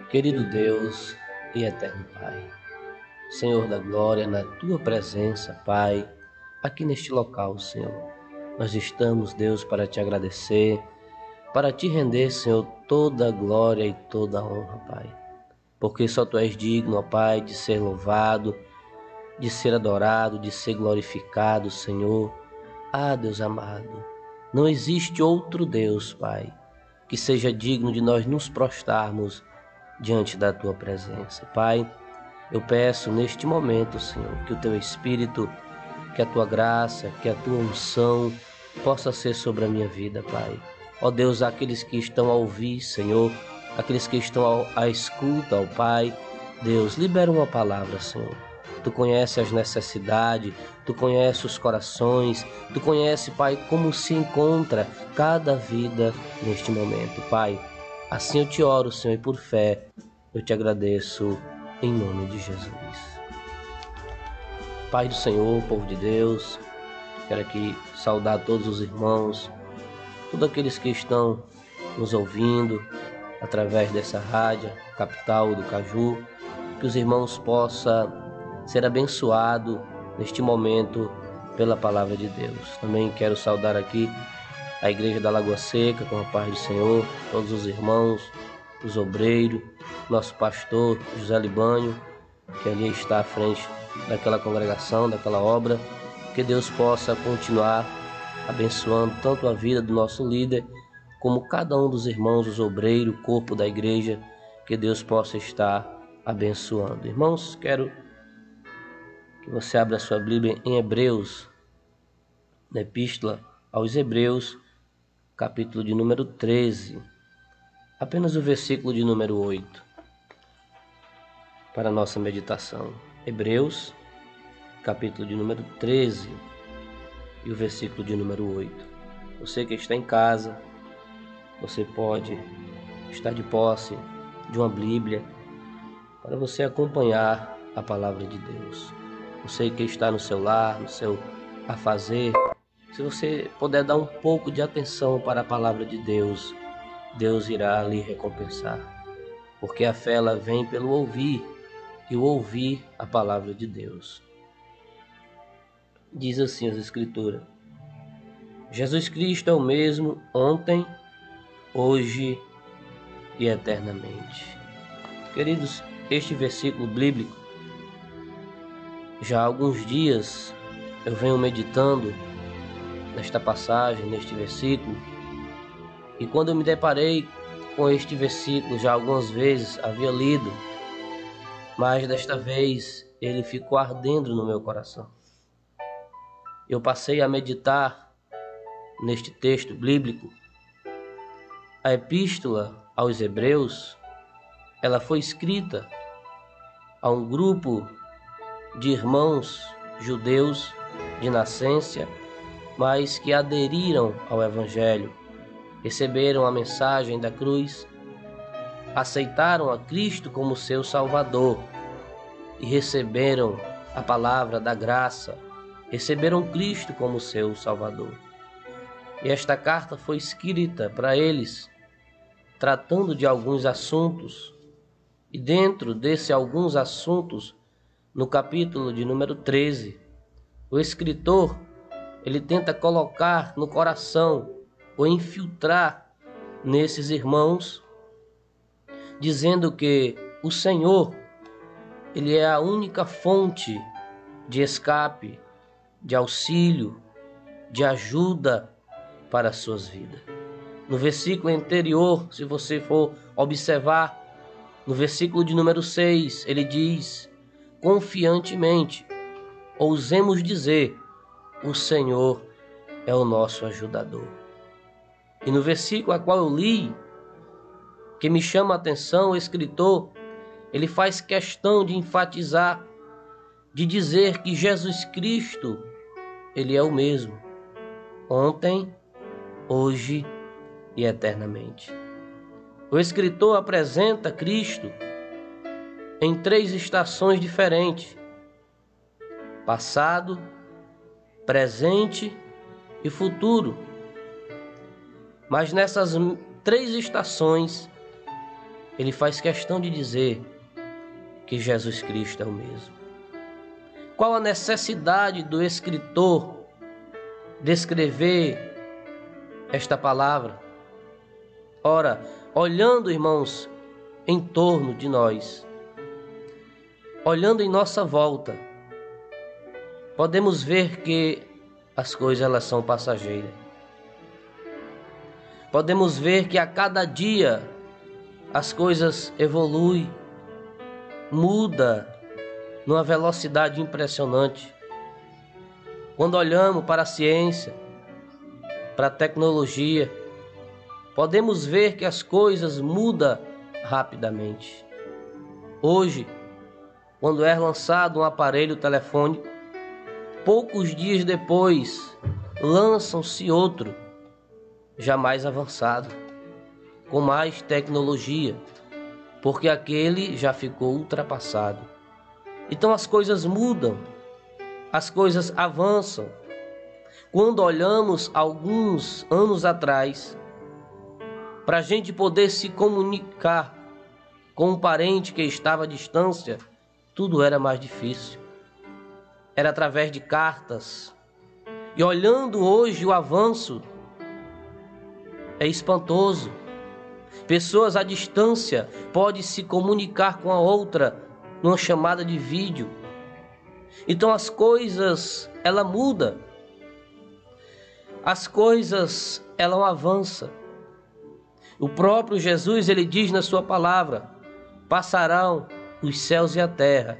Querido Deus e eterno Pai, Senhor da glória, na Tua presença, Pai, aqui neste local, Senhor, nós estamos, Deus, para Te agradecer, para Te render, Senhor, toda a glória e toda a honra, Pai, porque só Tu és digno, ó Pai, de ser louvado, de ser adorado, de ser glorificado, Senhor. Ah, Deus amado, não existe outro Deus, Pai, que seja digno de nós nos prostrarmos diante da Tua presença. Pai, eu peço neste momento, Senhor, que o Teu Espírito, que a Tua graça, que a Tua unção possa ser sobre a minha vida, Pai. Ó Deus, aqueles que estão a ouvir, Senhor, aqueles que estão à escuta, ó Pai, Deus, libera uma palavra, Senhor. Tu conhece as necessidades, Tu conhece os corações, Tu conhece, Pai, como se encontra cada vida neste momento, Pai. Assim eu te oro, Senhor, e por fé eu te agradeço em nome de Jesus. Pai do Senhor, povo de Deus, quero aqui saudar todos os irmãos, todos aqueles que estão nos ouvindo através dessa rádio, capital do Caju, que os irmãos possam ser abençoados neste momento pela palavra de Deus. Também quero saudar aqui a Igreja da Lagoa Seca, com a paz do Senhor, todos os irmãos, os obreiros, nosso pastor José Libânio, que ali está à frente daquela congregação, daquela obra. Que Deus possa continuar abençoando tanto a vida do nosso líder, como cada um dos irmãos, os obreiros, o corpo da igreja, que Deus possa estar abençoando. Irmãos, quero que você abra a sua Bíblia em Hebreus, na Epístola aos Hebreus, capítulo de número 13, apenas o versículo de número 8, para a nossa meditação. Hebreus, capítulo de número 13 e o versículo de número 8. Você que está em casa, você pode estar de posse de uma Bíblia para você acompanhar a palavra de Deus. Você que está no seu lar, no seu afazer, se você puder dar um pouco de atenção para a palavra de Deus, Deus irá lhe recompensar. Porque a fé ela vem pelo ouvir, e o ouvir a palavra de Deus. Diz assim as Escrituras: Jesus Cristo é o mesmo ontem, hoje e eternamente. Queridos, este versículo bíblico, já há alguns dias eu venho meditando nesta passagem, neste versículo, e quando eu me deparei com este versículo, já algumas vezes havia lido, mas desta vez ele ficou ardendo no meu coração. Eu passei a meditar neste texto bíblico. A epístola aos Hebreus, ela foi escrita a um grupo de irmãos judeus de nascença, mas que aderiram ao Evangelho, receberam a mensagem da cruz, aceitaram a Cristo como seu Salvador e receberam a palavra da graça, receberam Cristo como seu Salvador. E esta carta foi escrita para eles, tratando de alguns assuntos, e dentro desse alguns assuntos, no capítulo de número 13, o escritor, ele tenta colocar no coração, ou infiltrar nesses irmãos, dizendo que o Senhor, ele é a única fonte de escape, de auxílio, de ajuda para as suas vidas. No versículo anterior, se você for observar, no versículo de número 6, ele diz: confiantemente, ousemos dizer, o Senhor é o nosso ajudador. E no versículo a qual eu li, que me chama a atenção, o escritor, ele faz questão de enfatizar, de dizer que Jesus Cristo, ele é o mesmo, ontem, hoje e eternamente. O escritor apresenta Cristo em 3 estações diferentes: passado, presente e futuro. Mas nessas 3 estações, ele faz questão de dizer que Jesus Cristo é o mesmo. Qual a necessidade do escritor descrever esta palavra? Ora, olhando, irmãos, em torno de nós, olhando em nossa volta, podemos ver que as coisas elas são passageiras. Podemos ver que a cada dia as coisas evoluem, muda numa velocidade impressionante. Quando olhamos para a ciência, para a tecnologia, podemos ver que as coisas mudam rapidamente. Hoje, quando é lançado um aparelho telefônico, poucos dias depois lançam-se outro, já mais avançado, com mais tecnologia, porque aquele já ficou ultrapassado. Então as coisas mudam, as coisas avançam. Quando olhamos alguns anos atrás, para a gente poder se comunicar com um parente que estava à distância, tudo era mais difícil. Era através de cartas. E olhando hoje o avanço, é espantoso. Pessoas à distância podem se comunicar com a outra numa chamada de vídeo. Então as coisas, ela muda. As coisas, ela avança. O próprio Jesus, ele diz na sua palavra: passarão os céus e a terra,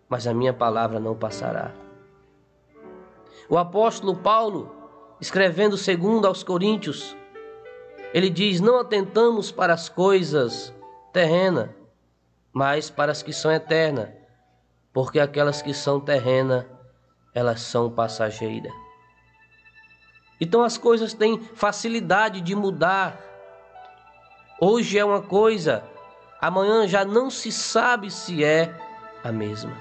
mas a minha palavra não passará. O apóstolo Paulo, escrevendo segundo aos Coríntios, ele diz: não atentamos para as coisas terrenas, mas para as que são eternas, porque aquelas que são terrenas, elas são passageiras. Então as coisas têm facilidade de mudar. Hoje é uma coisa, amanhã já não se sabe se é a mesma.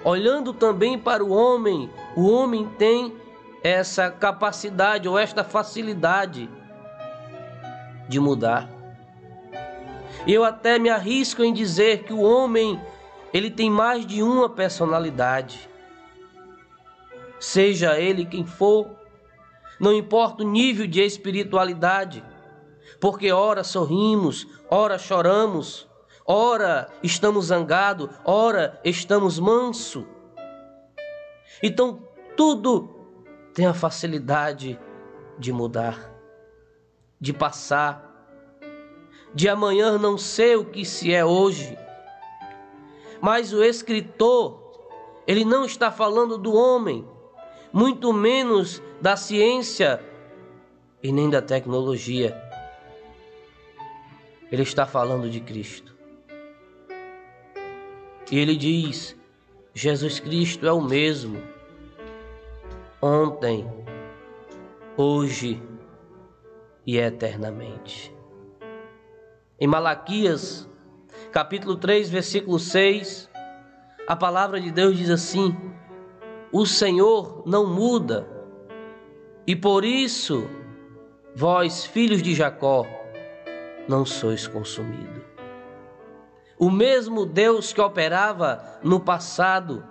Olhando também para o homem tem essa capacidade ou esta facilidade de mudar. Eu até me arrisco em dizer que o homem, ele tem mais de uma personalidade. Seja ele quem for, não importa o nível de espiritualidade, porque ora sorrimos, ora choramos, ora estamos zangados, ora estamos mansos. Então tudo tem a facilidade de mudar, de passar, de amanhã não ser o que se é hoje. Mas o escritor, ele não está falando do homem, muito menos da ciência e nem da tecnologia. Ele está falando de Cristo. E ele diz: Jesus Cristo é o mesmo, ontem, hoje e eternamente. Em Malaquias, capítulo 3, versículo 6, a palavra de Deus diz assim: o Senhor não muda, e por isso vós, filhos de Jacó, não sois consumidos. O mesmo Deus que operava no passado,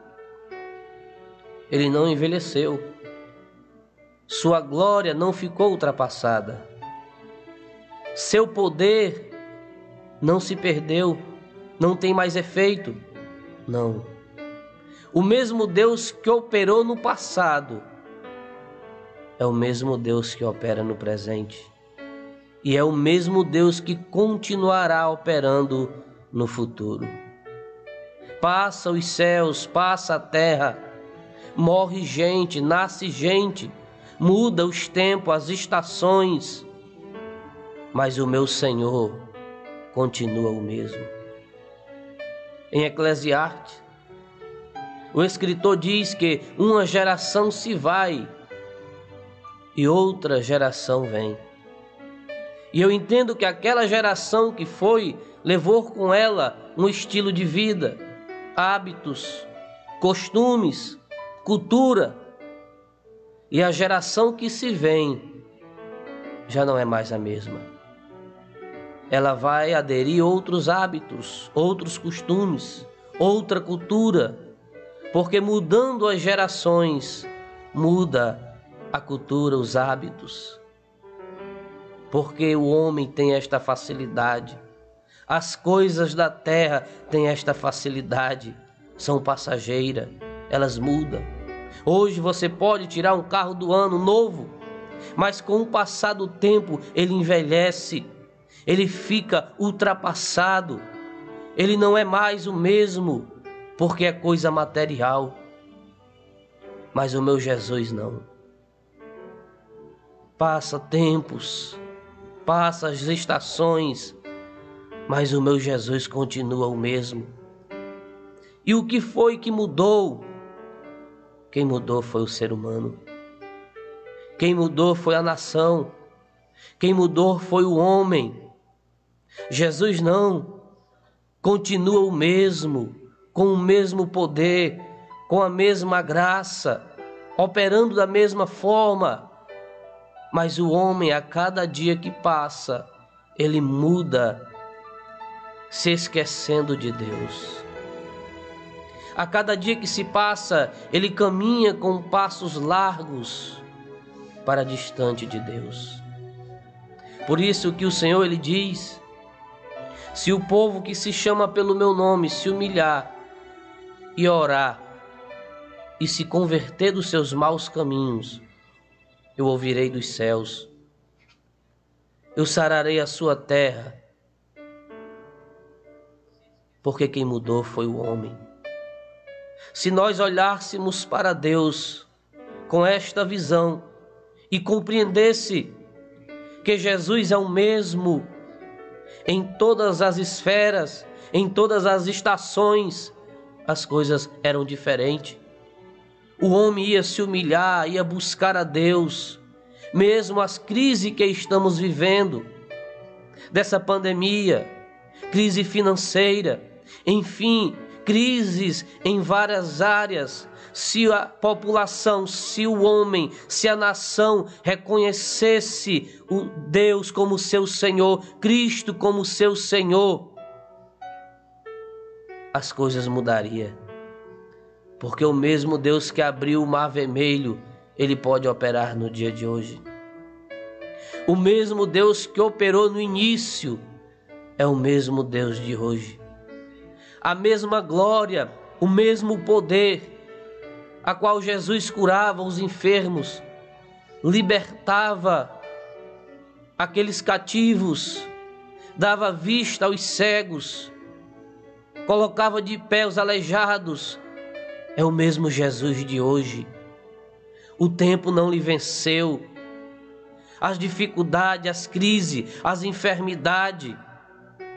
ele não envelheceu. Sua glória não ficou ultrapassada. Seu poder não se perdeu, não tem mais efeito. Não. O mesmo Deus que operou no passado é o mesmo Deus que opera no presente. E é o mesmo Deus que continuará operando no futuro. Passa os céus, passa a terra, morre gente, nasce gente, muda os tempos, as estações, mas o meu Senhor continua o mesmo. Em Eclesiastes, o escritor diz que uma geração se vai e outra geração vem. E eu entendo que aquela geração que foi, levou com ela um estilo de vida, hábitos, costumes, cultura. E a geração que se vem já não é mais a mesma. ela vai aderir outros hábitos, outros costumes, outra cultura, porque mudando as gerações, muda a cultura, os hábitos. Porque o homem tem esta facilidade, as coisas da terra têm esta facilidade, são passageiras, elas mudam. Hoje você pode tirar um carro do ano novo, mas com o passar do tempo ele envelhece, ele fica ultrapassado, ele não é mais o mesmo, porque é coisa material. Mas o meu Jesus não. Passa tempos, passa as estações, mas o meu Jesus continua o mesmo. E o que foi que mudou? Quem mudou foi o ser humano. Quem mudou foi a nação. Quem mudou foi o homem. Jesus não. Continua o mesmo, com o mesmo poder, com a mesma graça, operando da mesma forma. Mas o homem, a cada dia que passa, ele muda, se esquecendo de Deus. A cada dia que se passa, ele caminha com passos largos para distante de Deus. Por isso que o Senhor, ele diz: se o povo que se chama pelo meu nome se humilhar e orar e se converter dos seus maus caminhos, eu ouvirei dos céus, eu sararei a sua terra, porque quem mudou foi o homem. Se nós olhássemos para Deus com esta visão e compreendesse que Jesus é o mesmo em todas as esferas, em todas as estações, as coisas eram diferentes. O homem ia se humilhar, ia buscar a Deus, mesmo as crises que estamos vivendo, dessa pandemia, crise financeira, enfim, crises em várias áreas. Se a população, se o homem, se a nação reconhecesse o Deus como seu Senhor, Cristo como seu Senhor, as coisas mudariam. Porque o mesmo Deus que abriu o Mar Vermelho, ele pode operar no dia de hoje. O mesmo Deus que operou no início é o mesmo Deus de hoje. A mesma glória, o mesmo poder, a qual Jesus curava os enfermos, libertava aqueles cativos, dava vista aos cegos, colocava de pé os aleijados, é o mesmo Jesus de hoje. O tempo não lhe venceu, as dificuldades, as crises, as enfermidades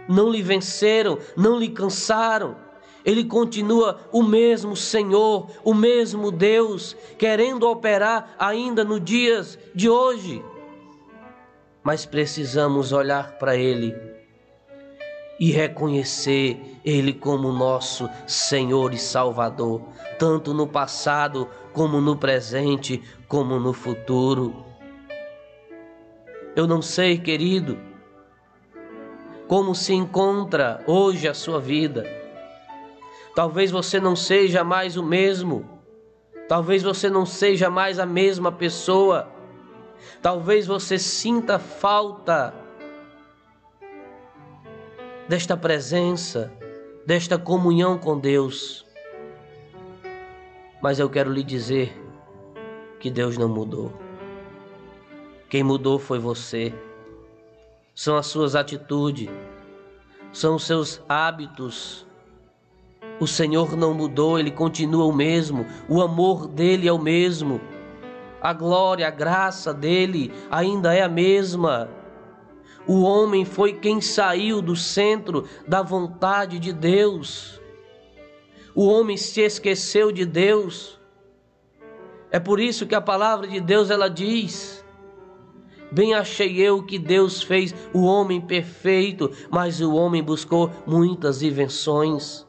não lhe venceram, não lhe cansaram. Ele continua o mesmo Senhor, o mesmo Deus, querendo operar ainda nos dias de hoje. Mas precisamos olhar para Ele e reconhecer Ele como nosso Senhor e Salvador, tanto no passado, como no presente, como no futuro. Eu não sei, querido, como se encontra hoje a sua vida. Talvez você não seja mais o mesmo. Talvez você não seja mais a mesma pessoa. Talvez você sinta falta desta presença, desta comunhão com Deus. Mas eu quero lhe dizer que Deus não mudou. Quem mudou foi você. São as suas atitudes, são os seus hábitos. O Senhor não mudou, Ele continua o mesmo, o amor dEle é o mesmo, a glória, a graça dEle ainda é a mesma. O homem foi quem saiu do centro da vontade de Deus. O homem se esqueceu de Deus. É por isso que a palavra de Deus, ela diz: bem achei eu que Deus fez o homem perfeito, mas o homem buscou muitas invenções.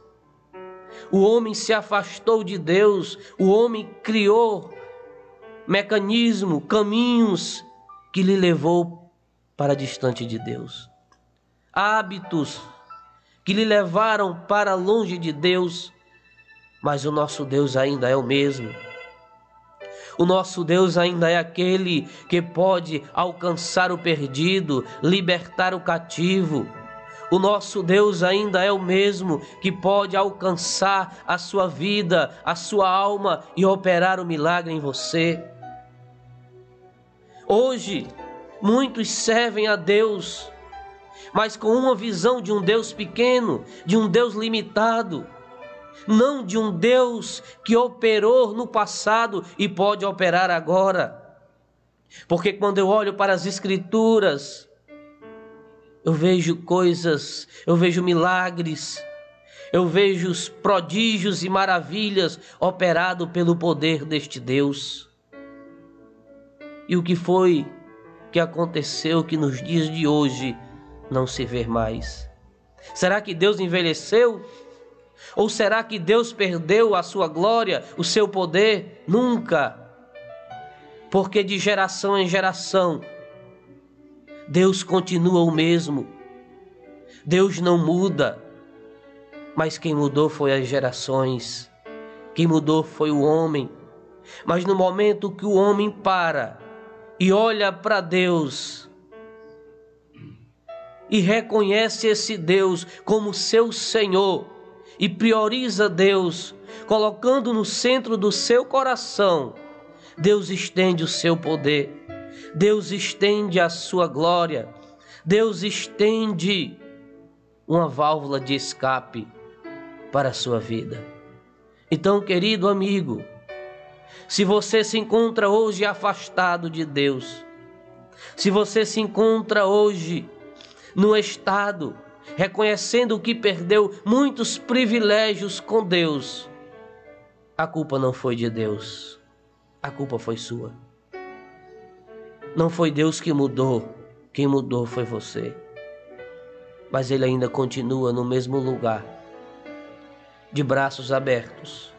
O homem se afastou de Deus, o homem criou mecanismos, caminhos que lhe levou para distante de Deus. hábitos que lhe levaram para longe de Deus, mas o nosso Deus ainda é o mesmo. O nosso Deus ainda é aquele que pode alcançar o perdido, libertar o cativo. O nosso Deus ainda é o mesmo que pode alcançar a sua vida, a sua alma e operar o milagre em você. Hoje, muitos servem a Deus, mas com uma visão de um Deus pequeno, de um Deus limitado, não de um Deus que operou no passado e pode operar agora. Porque quando eu olho para as Escrituras, eu vejo coisas, eu vejo milagres, eu vejo os prodígios e maravilhas operados pelo poder deste Deus. E o que foi que aconteceu que nos dias de hoje não se vê mais? Será que Deus envelheceu? Ou será que Deus perdeu a sua glória, o seu poder? Nunca. Porque de geração em geração, Deus continua o mesmo. Deus não muda. Mas quem mudou foi as gerações. Quem mudou foi o homem. Mas no momento que o homem para e olha para Deus e reconhece esse Deus como seu Senhor e prioriza Deus, colocando no centro do seu coração, Deus estende o seu poder, Deus estende a sua glória, Deus estende uma válvula de escape para a sua vida. Então, querido amigo, se você se encontra hoje afastado de Deus, se você se encontra hoje no estado reconhecendo que perdeu muitos privilégios com Deus, a culpa não foi de Deus, a culpa foi sua. Não foi Deus que mudou, quem mudou foi você. Mas Ele ainda continua no mesmo lugar, de braços abertos,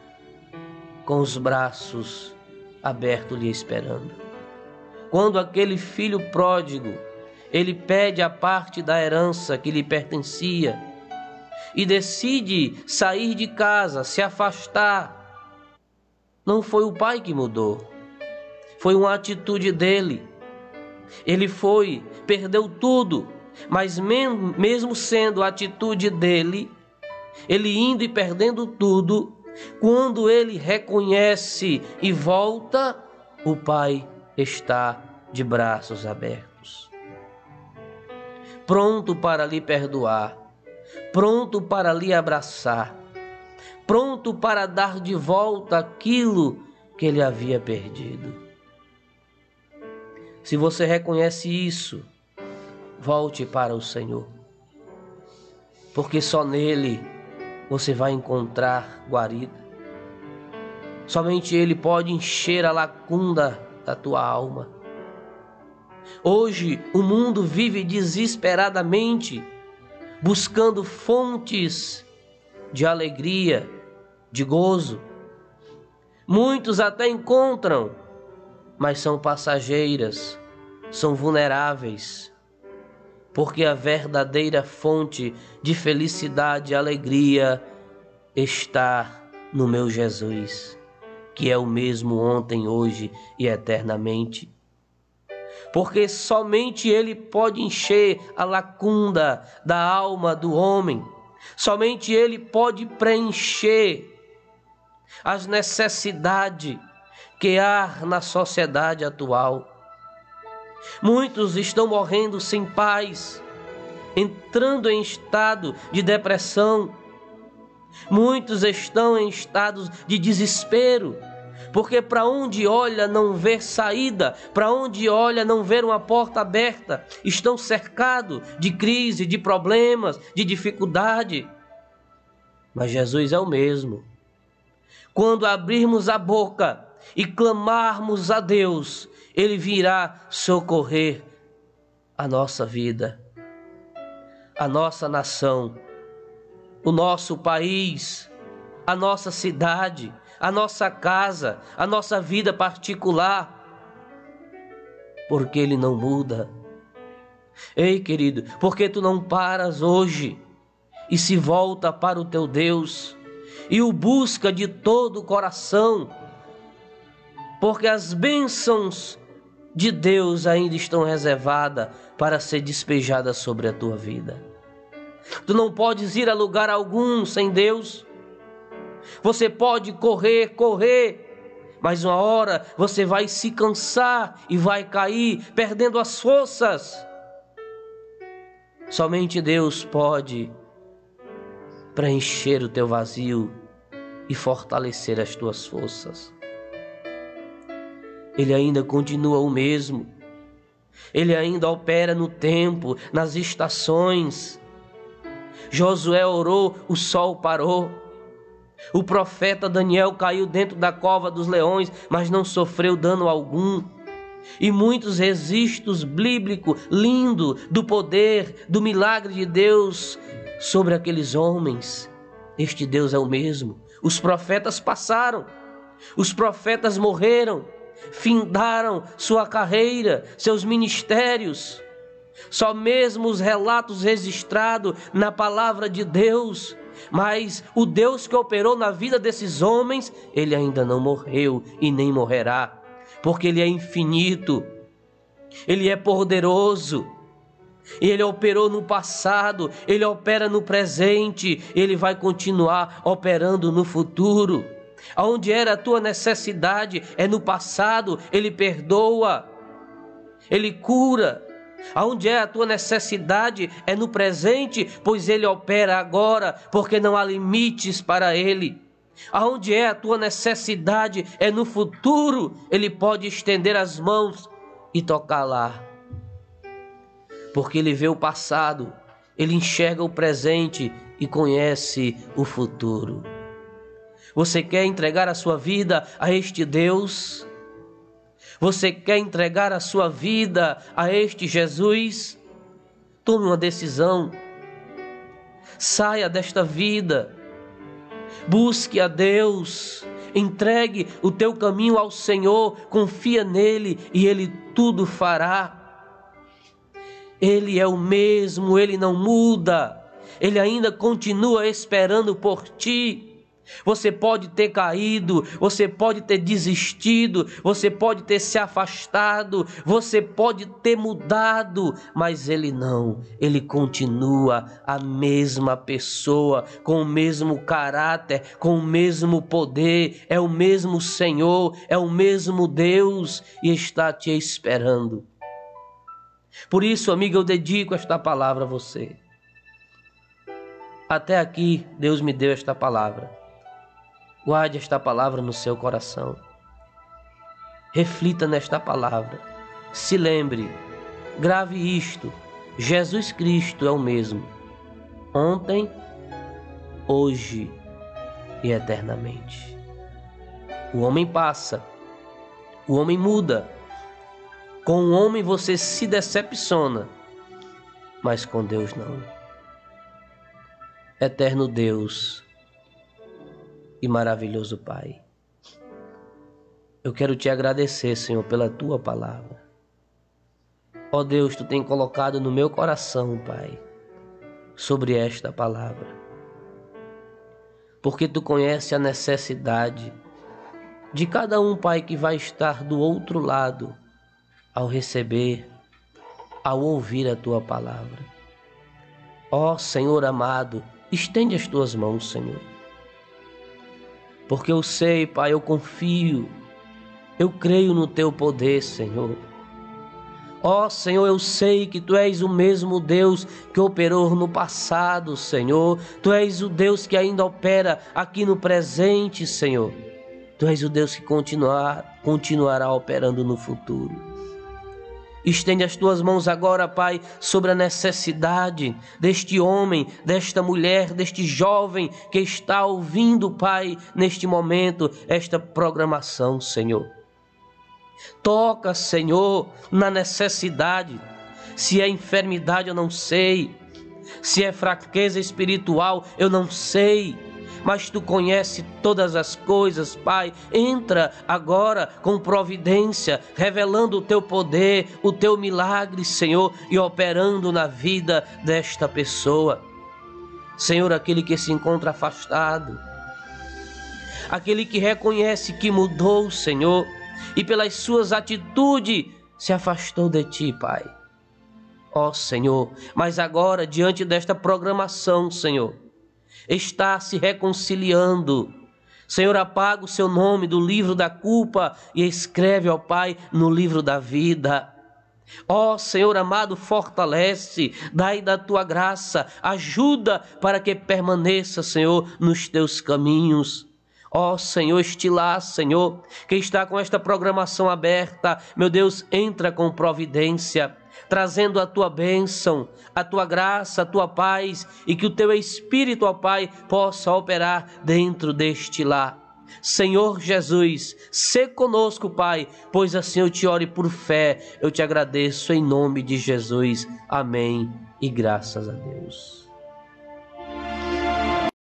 com os braços abertos lhe esperando. Quando aquele filho pródigo, ele pede a parte da herança que lhe pertencia e decide sair de casa, se afastar, não foi o pai que mudou, foi uma atitude dele. Ele foi, perdeu tudo, mas mesmo sendo a atitude dele, ele indo e perdendo tudo, quando ele reconhece e volta, o pai está de braços abertos, pronto para lhe perdoar, pronto para lhe abraçar, pronto para dar de volta aquilo que ele havia perdido. Se você reconhece isso, volte para o Senhor, porque só nele você vai encontrar guarida. Somente Ele pode encher a lacuna da tua alma. Hoje o mundo vive desesperadamente buscando fontes de alegria, de gozo. Muitos até encontram, mas são passageiras, são vulneráveis, porque a verdadeira fonte de felicidade e alegria está no meu Jesus, que é o mesmo ontem, hoje e eternamente. Porque somente Ele pode encher a lacuna da alma do homem, somente Ele pode preencher as necessidades que há na sociedade atual. Muitos estão morrendo sem paz, entrando em estado de depressão. Muitos estão em estados de desespero, porque para onde olha não vê saída, para onde olha não vê uma porta aberta. Estão cercados de crise, de problemas, de dificuldade. Mas Jesus é o mesmo. Quando abrirmos a boca e clamarmos a Deus, Ele virá socorrer a nossa vida, a nossa nação, o nosso país, a nossa cidade, a nossa casa, a nossa vida particular, porque Ele não muda, Ei, querido, por que tu não paras hoje e se volta para o teu Deus e o busca de todo o coração? Porque as bênçãos de Deus ainda estão reservadas para ser despejadas sobre a tua vida. Tu não podes ir a lugar algum sem Deus. Você pode correr, mas uma hora você vai se cansar e vai cair, perdendo as forças. Somente Deus pode preencher o teu vazio e fortalecer as tuas forças. Ele ainda continua o mesmo. Ele ainda opera no tempo, nas estações. Josué orou, o sol parou. O profeta Daniel caiu dentro da cova dos leões, mas não sofreu dano algum. E muitos registros bíblicos lindos do poder, do milagre de Deus sobre aqueles homens. Este Deus é o mesmo. Os profetas passaram, os profetas morreram, findaram sua carreira, seus ministérios. Só mesmo os relatos registrados na palavra de Deus. Mas o Deus que operou na vida desses homens, ele ainda não morreu e nem morrerá, porque ele é infinito, ele é poderoso, ele operou no passado, ele opera no presente, ele vai continuar operando no futuro. Aonde era a tua necessidade é no passado, ele perdoa, ele cura. Aonde é a tua necessidade é no presente, pois ele opera agora, porque não há limites para ele. Aonde é a tua necessidade é no futuro, ele pode estender as mãos e tocar lá. Porque ele vê o passado, ele enxerga o presente e conhece o futuro. Você quer entregar a sua vida a este Deus? Você quer entregar a sua vida a este Jesus? Tome uma decisão. Saia desta vida. Busque a Deus. Entregue o teu caminho ao Senhor. Confia nele e ele tudo fará. Ele é o mesmo, ele não muda. Ele ainda continua esperando por ti. Você pode ter caído, você pode ter desistido, você pode ter se afastado, você pode ter mudado, mas ele não, ele continua a mesma pessoa, com o mesmo caráter, com o mesmo poder, é o mesmo Senhor, é o mesmo Deus e está te esperando. Por isso, amiga, eu dedico esta palavra a você. Até aqui, Deus me deu esta palavra. Guarde esta palavra no seu coração. Reflita nesta palavra. Se lembre, grave isto. Jesus Cristo é o mesmo. Ontem, hoje e eternamente. O homem passa. O homem muda. Com o homem você se decepciona. Mas com Deus não. Eterno Deus e maravilhoso Pai, eu quero te agradecer, Senhor, pela tua palavra. Ó Deus, tu tem colocado no meu coração, Pai, sobre esta palavra, porque tu conhece a necessidade de cada um, Pai, que vai estar do outro lado ao receber, ao ouvir a tua palavra. Ó Senhor amado, estende as tuas mãos, Senhor. Porque eu sei, Pai, eu confio, eu creio no teu poder, Senhor. Ó Senhor, eu sei que tu és o mesmo Deus que operou no passado, Senhor. Tu és o Deus que ainda opera aqui no presente, Senhor. Tu és o Deus que continuará operando no futuro. Estende as tuas mãos agora, Pai, sobre a necessidade deste homem, desta mulher, deste jovem que está ouvindo, Pai, neste momento, esta programação, Senhor. Toca, Senhor, na necessidade. Se é enfermidade, eu não sei. Se é fraqueza espiritual, eu não sei. mas Tu conheces todas as coisas, Pai. Entra agora com providência, revelando o Teu poder, o Teu milagre, Senhor, e operando na vida desta pessoa. Senhor, aquele que se encontra afastado, aquele que reconhece que mudou, Senhor, e pelas suas atitudes se afastou de Ti, Pai. Ó Senhor, mas agora, diante desta programação, Senhor, está se reconciliando. Senhor, apaga o seu nome do livro da culpa e escreve, ó Pai, no livro da vida. Ó Senhor amado, fortalece, dai da Tua graça, ajuda para que permaneça, Senhor, nos Teus caminhos. Ó Senhor, estilar, Senhor, quem está com esta programação aberta, meu Deus, entra com providência, trazendo a Tua bênção, a Tua graça, a Tua paz, e que o Teu Espírito, ó Pai, possa operar dentro deste lar. Senhor Jesus, sê conosco, Pai, pois assim eu te oro por fé, eu te agradeço em nome de Jesus. Amém e graças a Deus.